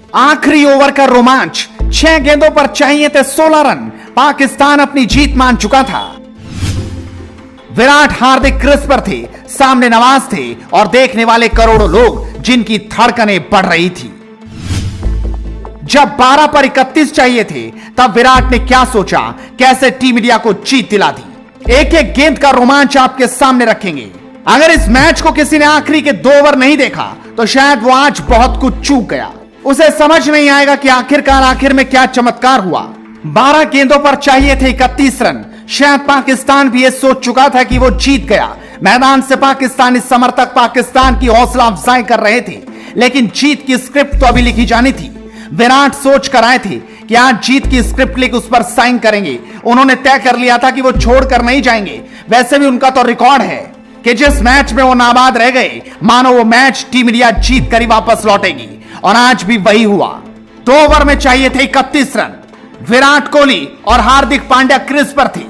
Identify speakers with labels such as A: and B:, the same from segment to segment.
A: आखिरी ओवर का रोमांच, 6 गेंदों पर चाहिए थे 16 रन। पाकिस्तान अपनी जीत मान चुका था। विराट हार्दिक क्रीज पर थे, सामने नवाज थे और देखने वाले करोड़ों लोग जिनकी धड़कनें बढ़ रही थी। जब 12 पर 31 चाहिए थे तब विराट ने क्या सोचा, कैसे टीम इंडिया को जीत दिला दी। एक एक गेंद का रोमांच आपके सामने रखेंगे। अगर इस मैच को किसी ने आखिरी के 2 ओवर नहीं देखा तो शायद वो आज बहुत कुछ चूक गया। उसे समझ नहीं आएगा कि आखिरकार आखिर में क्या चमत्कार हुआ। 12 गेंदों पर चाहिए थे 31 रन। शायद पाकिस्तान भी ये सोच चुका था कि वो जीत गया। मैदान से पाकिस्तानी समर्थक पाकिस्तान की हौसला अफजाई कर रहे थे, लेकिन जीत की स्क्रिप्ट तो अभी लिखी जानी थी। विराट सोच कर आए थे कि आज जीत की स्क्रिप्ट लिख उस पर साइन करेंगे। उन्होंने तय कर लिया था कि वो छोड़कर नहीं जाएंगे। वैसे भी उनका तो रिकॉर्ड है कि जिस मैच में वो नाबाद रह गए, मानो वो मैच टीम इंडिया जीत कर ही वापस लौटेगी, और आज भी वही हुआ। 2 ओवर में चाहिए थे 31 रन। विराट कोहली और हार्दिक पांड्या क्रीज पर थे।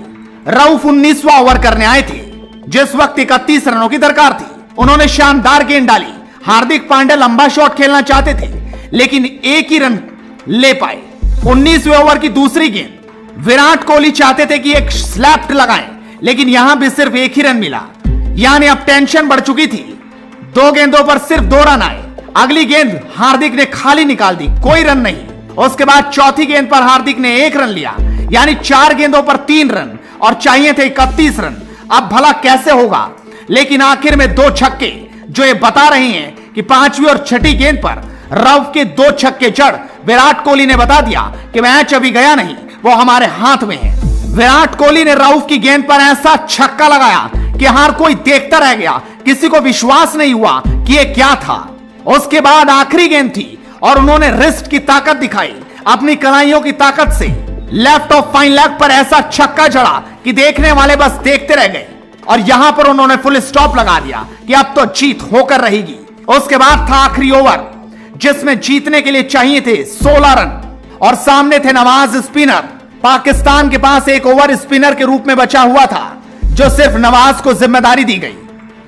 A: रऊफ 19वां ओवर करने आए थे, जिस वक्त 31 रनों की दरकार थी। उन्होंने शानदार गेंद डाली। हार्दिक पांड्या लंबा शॉट खेलना चाहते थे, लेकिन एक ही रन ले पाए। 19वें ओवर की दूसरी गेंद, विराट कोहली चाहते थे कि एक स्लैप लगाएं, लेकिन यहां भी सिर्फ एक ही रन मिला। यानी अब टेंशन बढ़ चुकी थी। 2 गेंदों पर सिर्फ 2 रन आए। अगली गेंद हार्दिक ने खाली निकाल दी, कोई रन नहीं। उसके बाद चौथी गेंद पर हार्दिक ने 1 रन लिया, यानी 4 गेंदों पर 3 रन और चाहिए थे 31 रन। अब भला कैसे होगा, लेकिन आखिर में 2 छक्के जो ये बता रहे हैं कि 5वीं और 6ठी गेंद पर रऊफ के 2 छक्के जड़ विराट कोहली ने बता दिया कि मैच अभी गया नहीं, वो हमारे हाथ में है। विराट कोहली ने रऊफ की गेंद पर ऐसा छक्का लगाया कि हर कोई देखता रह गया। किसी को विश्वास नहीं हुआ कि ये क्या था। उसके बाद आखिरी गेंद थी और उन्होंने रिस्ट की ताकत दिखाई, अपनी कलाइयों की ताकत से लेफ्ट ऑफ फाइन लेग पर ऐसा छक्का जड़ा कि देखने वाले बस देखते रह गए। और यहां पर उन्होंने फुल स्टॉप लगा दिया कि अब तो जीत होकर रहेगी। उसके बाद था आखिरी ओवर, जिसमें जीतने के लिए चाहिए थे 16 रन और सामने थे नवाज स्पिनर। पाकिस्तान के पास एक ओवर स्पिनर के रूप में बचा हुआ था, जो सिर्फ नवाज को जिम्मेदारी दी गई।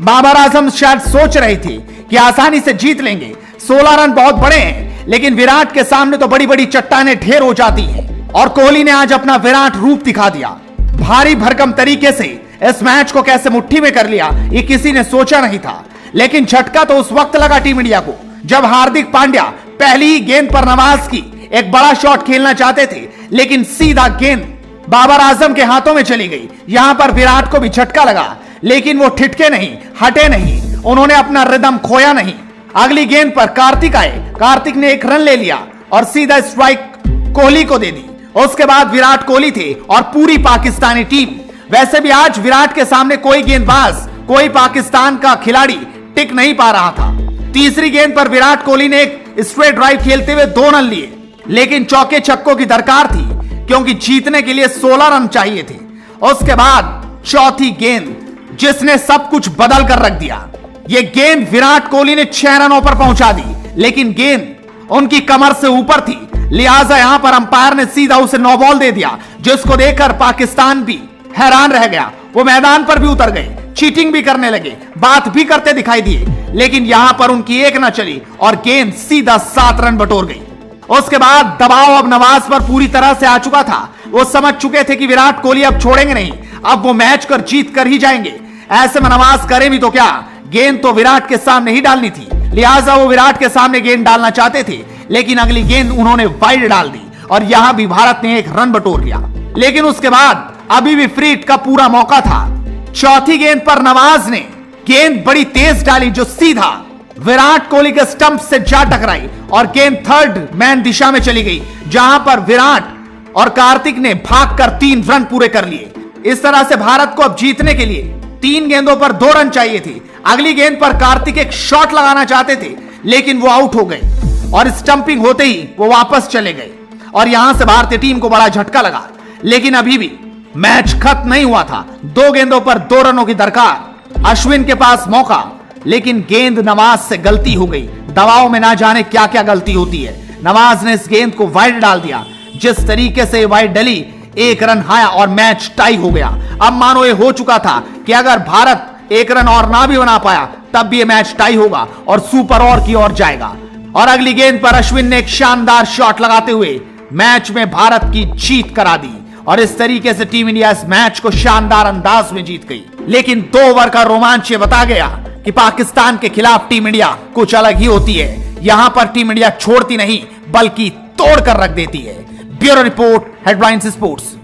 A: बाबर आजम शायद सोच रहे थे कि आसानी से जीत लेंगे। 16 रन बहुत बड़े हैं, लेकिन विराट के सामने तो बड़ी बड़ी चट्टानें ढेर हो जाती हैं। और कोहली ने आज अपना विराट रूप दिखा दिया। भारी भरकम तरीके से इस मैच को कैसे मुट्ठी में कर लिया, ये किसी ने सोचा नहीं था। लेकिन झटका तो उस वक्त लगा टीम इंडिया को जब हार्दिक पांड्या पहली ही गेंद पर नवाज की एक बड़ा शॉट खेलना चाहते थे, लेकिन सीधा गेंद बाबर आजम के हाथों में चली गई। यहां पर विराट को भी झटका लगा, लेकिन वो ठिठके नहीं, हटे नहीं, उन्होंने अपना रिदम खोया नहीं। अगली गेंद पर कार्तिक आए। कार्तिक ने 1 रन ले लिया और सीधा स्ट्राइक कोहली को दे दी। उसके बाद विराट कोहली थे और पूरी पाकिस्तानी टीम। वैसे भी आज विराट के सामने कोई गेंदबाज, कोई पाकिस्तान का खिलाड़ी टिक नहीं पा रहा था। तीसरी गेंद पर विराट कोहली ने एक स्ट्रेट ड्राइव खेलते हुए 2 रन लिए, लेकिन चौके छक्कों की दरकार थी क्योंकि जीतने के लिए 16 रन चाहिए थे। उसके बाद चौथी गेंद, जिसने सब कुछ बदल कर रख दिया। यह गेंद विराट कोहली ने 6 रनों पर पहुंचा दी, लेकिन गेंद उनकी कमर से ऊपर थी, लिहाजा यहां पर अंपायर ने सीधा उसे 9 बॉल दे दिया, जिसको देखकर पाकिस्तान भी हैरान रह गया। वो मैदान पर भी उतर गए, चीटिंग भी करने लगे, बात भी करते दिखाई दिए, लेकिन यहां पर उनकी एक ना चली और गेंद सीधा 7 रन बटोर गई। उसके बाद दबाव अब नवाज पर पूरी तरह से आ चुका था। वो समझ चुके थे कि विराट कोहली अब छोड़ेंगे नहीं, अब वो मैच कर जीत कर ही जाएंगे। ऐसे में नवाज करे भी तो क्या, गेंद तो विराट के सामने ही डालनी थी, लिहाजा वो विराट के सामने गेंद डालना चाहते थे, लेकिन अगली गेंद उन्होंने वाइड डाल दी और यहां भी भारत ने 1 रन बटोर लिया। लेकिन उसके बाद अभी भी फ्री हिट का पूरा मौका था। चौथी गेंद पर नवाज ने गेंद बड़ी तेज डाली, जो सीधा विराट कोहली के स्टंप से जा टकराई और गेंद थर्ड मैन दिशा में चली गई, जहां पर विराट और कार्तिक ने भागकर 3 रन पूरे कर लिए। इस तरह से भारत को अब जीतने के लिए 3 गेंदों पर 2 रन चाहिए थे। अगली गेंद पर कार्तिक एक शॉट लगाना चाहते थे, लेकिन वो आउट हो गए और स्टंपिंग होते ही वो वापस चले गए और यहां से भारतीय टीम को बड़ा झटका लगा। लेकिन अभी भी मैच खत्म नहीं हुआ था। 2 गेंदों पर 2 रनों की दरकार, अश्विन के पास मौका, लेकिन गेंद नवाज से गलती हो गई। दबाव में ना जाने क्या क्या गलती होती है। नवाज ने इस गेंद को वाइड डाल दिया। जिस तरीके से वाइड डली, 1 रन आया और मैच टाई हो गया। अब मानो ये हो चुका था कि अगर भारत 1 रन और ना भी बना पाया, तब भी ये मैच टाई होगा और सुपर ओवर की ओर जाएगा। और अगली गेंद पर अश्विन ने एक शानदार शॉट लगाते हुए मैच में भारत की जीत करा दी और इस तरीके से टीम इंडिया इस मैच को शानदार अंदाज में जीत गई। लेकिन 2 ओवर का रोमांच ये बता गया कि पाकिस्तान के खिलाफ टीम इंडिया कुछ अलग ही होती है। यहां पर टीम इंडिया छोड़ती नहीं बल्कि तोड़कर रख देती है। Bureau report, headlines sports.